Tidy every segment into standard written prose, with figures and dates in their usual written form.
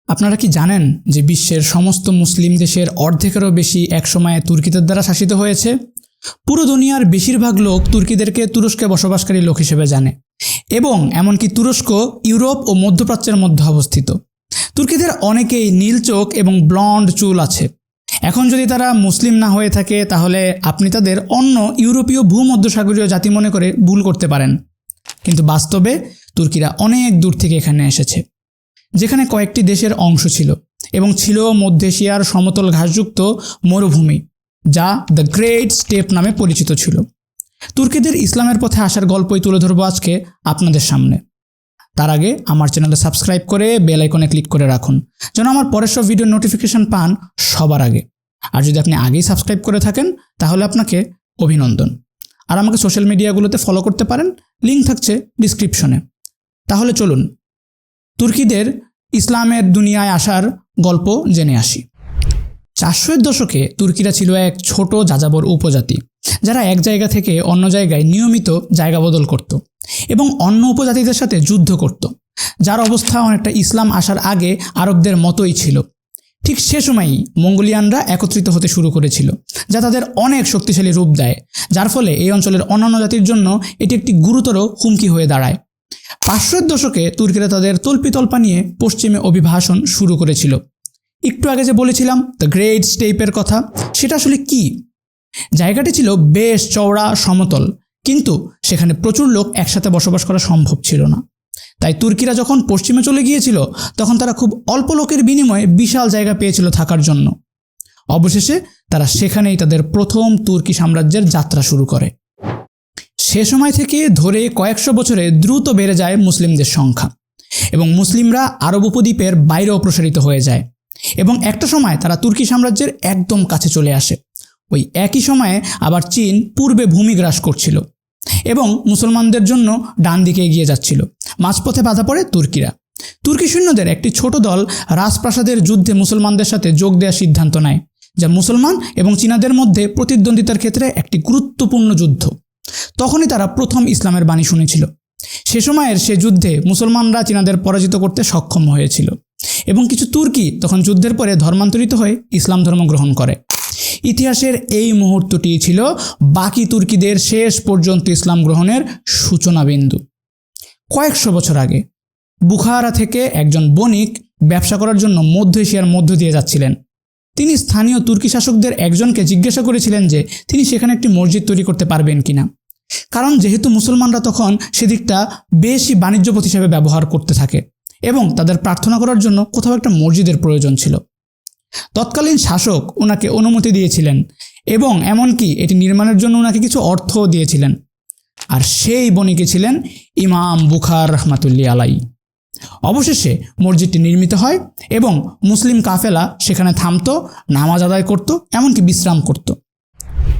আপনারা কি জানেন যে বিশ্বের সমস্ত মুসলিম দেশের অর্ধেকেরও বেশি একসময় তুর্কিদের দ্বারা শাসিত হয়েছে? পুরো দুনিয়ার বেশিরভাগ লোক তুর্কিদেরকে তুরস্কে বসবাসকারী লোক হিসেবে জানে এবং এমনকি তুরস্ক ইউরোপ ও মধ্যপ্রাচ্যের মধ্যে অবস্থিত। তুর্কিদের অনেকেই নীল চোখ এবং ব্লন্ড চুল আছে। এখন যদি তারা মুসলিম না হয়ে থাকে তাহলে আপনি তাদের অন্য ইউরোপীয় ভূমধ্যসাগরীয় জাতি মনে করে ভুল করতে পারেন, কিন্তু বাস্তবে তুর্কিরা অনেক দূর থেকে এখানে এসেছে, যেখানে কয়েকটি দেশের অংশ ছিল এবং ছিল মধ্য এশিয়ার সমতল ঘাসযুক্ত মরুভূমি, যা দ্য গ্রেট স্টেপ নামে পরিচিত ছিল। তুর্কিদের ইসলামের পথে আসার গল্পই তুলে ধরবো আজকে আপনাদের সামনে। তার আগে আমার চ্যানেলে সাবস্ক্রাইব করে বেল আইকনে ক্লিক করে রাখুন, যেন আমার পরের সব ভিডিওর নোটিফিকেশন পান সবার আগে। আর যদি আপনি আগেই সাবস্ক্রাইব করে থাকেন তাহলে আপনাকে অভিনন্দন। আর আমাকে সোশ্যাল মিডিয়াগুলোতে ফলো করতে পারেন, লিঙ্ক থাকছে ডিসক্রিপশনে। তাহলে চলুন তুর্কিদের ইসলামের দুনিয়ায় আসার গল্প জেনে আসি। 400-এর দশকে তুর্কিরা ছিল এক ছোট যাযাবর উপজাতি, যারা এক জায়গা থেকে অন্য জায়গায় নিয়মিত জায়গা বদল করত এবং অন্য উপজাতিদের সাথে যুদ্ধ করত, যার অবস্থা অনেকটা ইসলাম আসার আগে আরবদের মতোই ছিল। ঠিক সে সময়ই মঙ্গোলিয়ানরা একত্রিত হতে শুরু করেছিল, যা তাদের অনেক শক্তিশালী রূপ দেয়, যার ফলে এই অঞ্চলের অন্যান্য জাতির জন্য এটি একটি গুরুতর হুমকি হয়ে দাঁড়ায়। 500-এর দশকে তুর্কিরা তাদের তল্পিতল্পা নিয়ে পশ্চিমে অভিবাসন শুরু করেছিল। একটু আগে যে বলেছিলাম দ্য গ্রেট স্টেপের কথা, সেটা আসলে কি? জায়গাটি ছিল বেশ চওড়া সমতল, কিন্তু সেখানে প্রচুর লোক একসাথে বসবাস করা সম্ভব ছিল না। তাই তুর্কিরা যখন পশ্চিমে চলে গিয়েছিল তখন তারা খুব অল্প লোকের বিনিময়ে বিশাল জায়গা পেয়েছিল থাকার জন্য। অবশেষে তারা সেখানেই তাদের প্রথম তুর্কি সাম্রাজ্যের যাত্রা শুরু করে। সে সময় থেকে ধরে কয়েকশো বছরে দ্রুত বেড়ে যায় মুসলিমদের সংখ্যা এবং মুসলিমরা আরব উপদ্বীপের বাইরেও প্রসারিত হয়ে যায় এবং একটা সময় তারা তুর্কি সাম্রাজ্যের একদম কাছে চলে আসে। ওই একই সময়ে আবার চীন পূর্বে ভূমি গ্রাস করছিল এবং মুসলমানদের জন্য ডান দিকে এগিয়ে যাচ্ছিল। মাঝপথে বাধা পড়ে তুর্কিরা। তুর্কি সৈন্যদের একটি ছোট দল রাজপ্রাসাদের যুদ্ধে মুসলমানদের সাথে যোগ দেওয়ার সিদ্ধান্ত নেয়, যা মুসলমান এবং চীনাদের মধ্যে প্রতিদ্বন্দ্বিতার ক্ষেত্রে একটি গুরুত্বপূর্ণ যুদ্ধ। তখনই তারা প্রথম ইসলামের বাণী শুনেছিল। সে সময়ের সে যুদ্ধে মুসলমানরা চীনাদের পরাজিত করতে সক্ষম হয়েছিল এবং কিছু তুর্কি তখন যুদ্ধের পরে ধর্মান্তরিত হয়ে ইসলাম ধর্ম গ্রহণ করে। ইতিহাসের এই মুহূর্তটি ছিল বাকি তুর্কিদের শেষ পর্যন্ত ইসলাম গ্রহণের সূচনা বিন্দু। কয়েকশো বছর আগে বুখারা থেকে একজন বণিক ব্যবসা করার জন্য মধ্য এশিয়ার মধ্য দিয়ে যাচ্ছিলেন। তিনি স্থানীয় তুর্কি শাসকদের একজনকে জিজ্ঞাসা করেছিলেন যে তিনি সেখানে একটি মসজিদ তৈরি করতে পারবেন কিনা, কারণ যেহেতু মুসলমানরা তখন সেদিকটা বেশি বাণিজ্যপথ হিসেবে ব্যবহার করতে থাকে এবং তাদের প্রার্থনা করার জন্য কোথাও একটা মসজিদের প্রয়োজন ছিল। তৎকালীন শাসক ওনাকে অনুমতি দিয়েছিলেন এবং এমনকি এটি নির্মাণের জন্য ওনাকে কিছু অর্থও দিয়েছিলেন। আর সেই বণিকে ছিলেন ইমাম বুখার রহমাতুল্লাহ আলাই। অবশেষে মসজিদটি নির্মিত হয় এবং মুসলিম কাফেলা সেখানে থামতো, নামাজ আদায় করত, এমনকি বিশ্রাম করত।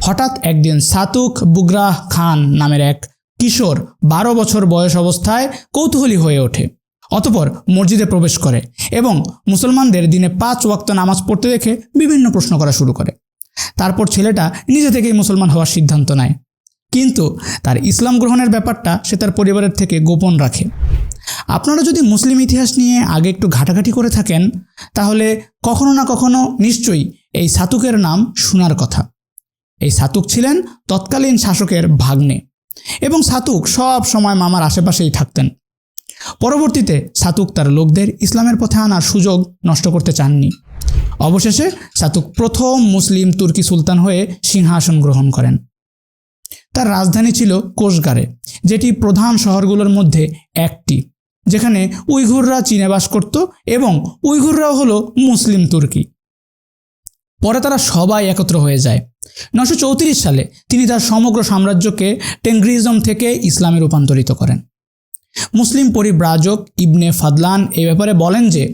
হঠাৎ একদিন সাতুক বুগরাহ খান নামের এক কিশোর 12 বছর বয়স অবস্থায় কৌতূহলী হয়ে ওঠে। অতঃপর মসজিদে প্রবেশ করে এবং মুসলমানদের দিনে 5 ওয়াক্ত নামাজ পড়তে দেখে বিভিন্ন প্রশ্ন করা শুরু করে। তারপর ছেলেটা নিজে থেকেই মুসলমান হওয়ার সিদ্ধান্ত নেয়, কিন্তু তার ইসলাম গ্রহণের ব্যাপারটা সে তার পরিবারের থেকে গোপন রাখে। আপনারা যদি মুসলিম ইতিহাস নিয়ে আগে একটু ঘাটাঘাটি করে থাকেন তাহলে কখনো না কখনো নিশ্চয়ই এই সাতুকের নাম শোনার কথা। এই সাতুক ছিলেন তৎকালীন শাসকের ভাগ্নে এবং সাতুক সব সময় মামার আশেপাশেই থাকতেন। পরবর্তীতে সাতুক তার লোকদের ইসলামের পথে আনার সুযোগ নষ্ট করতে চাননি। অবশেষে সাতুক প্রথম মুসলিম তুর্কি সুলতান হয়ে সিংহাসন গ্রহণ করেন। তার রাজধানী ছিল কোষগারে, যেটি প্রধান শহরগুলোর মধ্যে একটি, যেখানে উইঘুররা চীনে বাস করত এবং উইঘুররাও হলো মুসলিম তুর্কি। পরে তারা সবাই একত্র হয়ে যায়। 934 সালে তিনি তার সমগ্র সাম্রাজ্যকে টেনগ্রিজম থেকে ইসলামে রূপান্তরিত করেন। মুসলিম পরিব্রাজক ইবনে ফাদলান এই ব্যাপারে বলেন যে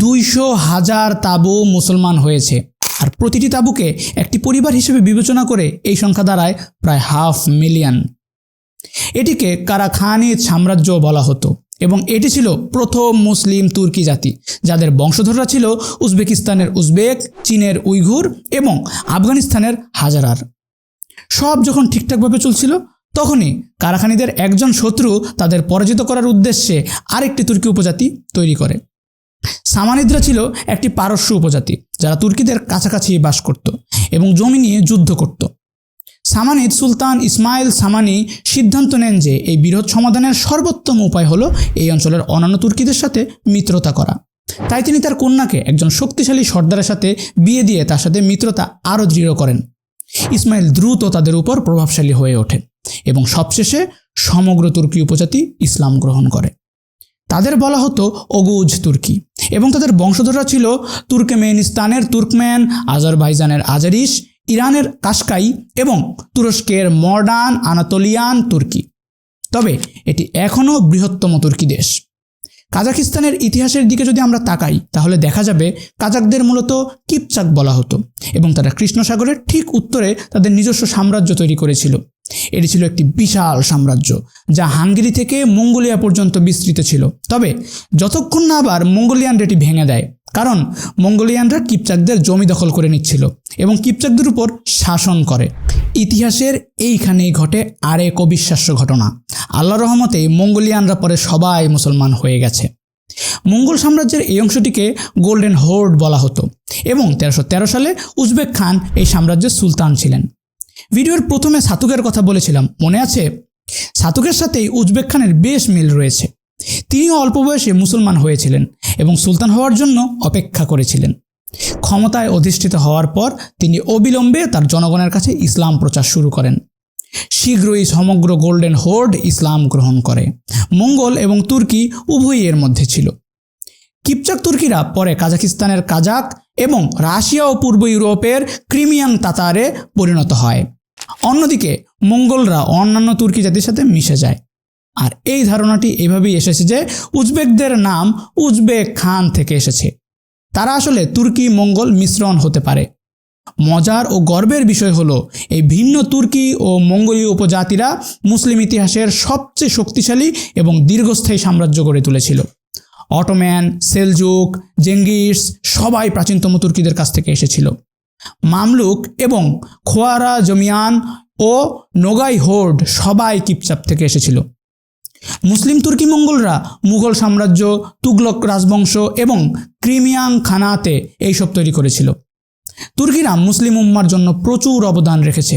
200,000 তাঁবু মুসলমান হয়েছে, আর প্রতিটি তাঁবুকে একটি পরিবার হিসেবে বিবেচনা করে এই সংখ্যা দাঁড়ায় প্রায় 500,000। এটিকে কারাখানিদ সাম্রাজ্য বলা হতো এবং এটি ছিল প্রথম মুসলিম তুর্কি জাতি, যাদের বংশধররা ছিল উজবেকিস্তানের উজবেক, চীনের উইঘুর এবং আফগানিস্তানের হাজারার। সব যখন ঠিকঠাকভাবে চলছিল তখনই কারাখানিদের একজন শত্রু তাদের পরাজিত করার উদ্দেশ্যে আরেকটি তুর্কি উপজাতি তৈরি করে। সামানিদরা ছিল একটি পারস্য উপজাতি যারা তুর্কিদের কাছাকাছি বাস করত এবং জমি নিয়ে যুদ্ধ করত। সামানিদ সুলতান ইসমাইল সামানি সিদ্ধান্ত নেন যে এই বিরোধ সমাধানের সর্বোত্তম উপায় হলো এই অঞ্চলের অন্যান্য তুর্কিদের সাথে মিত্রতা করা। তাই তিনি তার কন্যাকে একজন শক্তিশালী সর্দারের সাথে বিয়ে দিয়ে তার সাথে মিত্রতা আরও দৃঢ় করেন। ইসমাইল দ্রুত তাদের উপর প্রভাবশালী হয়ে ওঠে এবং সবশেষে সমগ্র তুর্কি উপজাতি ইসলাম গ্রহণ করে। তাদের বলা হতো ওগুজ তুর্কি এবং তাদের বংশধররা ছিল তুর্কমেনিস্তানের তুর্কমেন, আজারবাইজানের আজারিস, ইরানের কাশকাই এবং তুরস্কের মডার্ন আনাতোলিয়ান তুর্কি। তবে এটি এখনও বৃহত্তম তুর্কি দেশ। কাজাকিস্তানের ইতিহাসের দিকে যদি আমরা তাকাই তাহলে দেখা যাবে কাজাকদের মূলত কিপচাক বলা হতো এবং তারা কৃষ্ণ সাগরের ঠিক উত্তরে তাদের নিজস্ব সাম্রাজ্য তৈরি করেছিল। এটি ছিল একটি বিশাল সাম্রাজ্য যা হাঙ্গেরি থেকে মঙ্গোলিয়া পর্যন্ত বিস্তৃত ছিল। তবে যতক্ষণ না আবার মঙ্গোলিয়ানরা এটি ভেঙে দেয়, কারণ মঙ্গোলিয়ানরা কিপচাকদের জমি দখল করে নিচ্ছিল এবং কিপচাকদের উপর শাসন করে। ইতিহাসের এইখানেই ঘটে আরেক অবিশ্বাস্য ঘটনা। আল্লাহর রহমতে মঙ্গোলিয়ানরা পরে সবাই মুসলমান হয়ে গেছে। মঙ্গল সাম্রাজ্যের এই অংশটিকে গোল্ডেন হোর্ড বলা হতো এবং 1313 সালে উজবেক খান এই সাম্রাজ্যের সুলতান ছিলেন। ভিডিওর প্রথমে সাতুকের কথা বলেছিলাম, মনে আছে? সাতুকের সাথেই উজবেক খানের বেশ মিল রয়েছে। তিনিও অল্প বয়সে মুসলমান হয়েছিলেন এবং সুলতান হওয়ার জন্য অপেক্ষা করেছিলেন। ক্ষমতায় অধিষ্ঠিত হওয়ার পর তিনি অবিলম্বে তার জনগণের কাছে ইসলাম প্রচার শুরু করেন। শীঘ্রই সমগ্র গোল্ডেন হোর্ড ইসলাম গ্রহণ করে। মঙ্গল এবং তুর্কি উভয়ই এর মধ্যে ছিল। কিপচাক তুর্কিরা পরে কাজাকিস্তানের কাজাক এবং রাশিয়া ও পূর্ব ইউরোপের ক্রিমিয়ান তাতারে পরিণত হয়। অন্যদিকে মঙ্গলরা অন্যান্য তুর্কি জাতির সাথে মিশে যায়। আর এই ধারণাটি এভাবেই এসেছে যে উজবেকদের নাম উজবেক খান থেকে এসেছে। তারা আসলে তুর্কি মঙ্গল মিশ্রণ হতে পারে। মজার ও গর্বের বিষয় হলো এই ভিন্ন তুর্কি ও মঙ্গোলীয় উপজাতিরা মুসলিম ইতিহাসের সবচেয়ে শক্তিশালী এবং দীর্ঘস্থায়ী সাম্রাজ্য গড়ে তুলেছিল। অটোম্যান, সেলজুক, জেঙ্গিস সবাই প্রাচীনতম তুর্কিদের কাছ থেকে এসেছিল। মামলুক এবং খোয়ারাজমিয়ান ও নোগাই হোর্ড সবাই কিপচাক থেকে এসেছিল। মুসলিম তুর্কি মঙ্গলরা মুঘল সাম্রাজ্য, তুগলক রাজবংশ এবং ক্রিমিয়ান খানাতে এইসব তৈরি করেছিল। তুর্কিরা মুসলিম উম্মার জন্য প্রচুর অবদান রেখেছে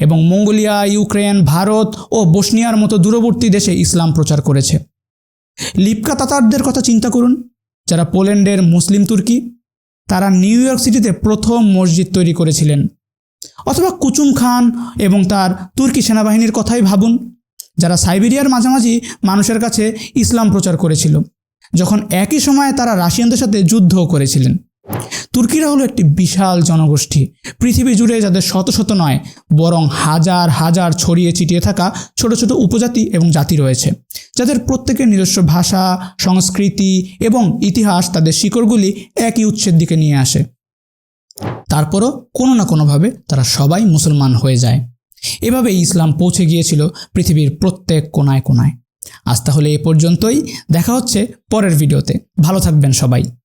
এবং মঙ্গোলিয়া, ইউক্রেন, ভারত ও বসনিয়ার মতো দূরবর্তী দেশে ইসলাম প্রচার করেছে। লিপকা তাতারদের কথা চিন্তা করুন, যারা পোল্যান্ডের মুসলিম তুর্কি। তারা নিউ ইয়র্ক সিটিতে প্রথম মসজিদ তৈরি করেছিলেন। অথবা কুচুম খান এবং তার তুর্কি সেনাবাহিনীর কথাই ভাবুন, যারা সাইবেরিয়ার মাঝামাঝি মানুষের কাছে ইসলাম প্রচার করেছিল, যখন একই সময়ে তারা রাশিয়ানদের সাথে যুদ্ধও করেছিলেন। তুর্কিরা হলো একটি বিশাল জনগোষ্ঠী, পৃথিবী জুড়ে যাদের শত শত নয় বরং হাজার হাজার ছড়িয়ে ছিটিয়ে থাকা ছোট ছোট উপজাতি এবং জাতি রয়েছে, যাদের প্রত্যেকের নিজস্ব ভাষা, সংস্কৃতি এবং ইতিহাস তাদের শিকড়গুলি একই উৎসের দিকে নিয়ে আসে। তারপরও কোনো না কোনোভাবে তারা সবাই মুসলমান হয়ে যায়। এভাবে ইসলাম পৌঁছে গিয়েছিল পৃথিবীর প্রত্যেক কোনায় কোনায়। আজ তাহলে এ পর্যন্তই, দেখা হচ্ছে পরের ভিডিওতে। ভালো থাকবেন সবাই।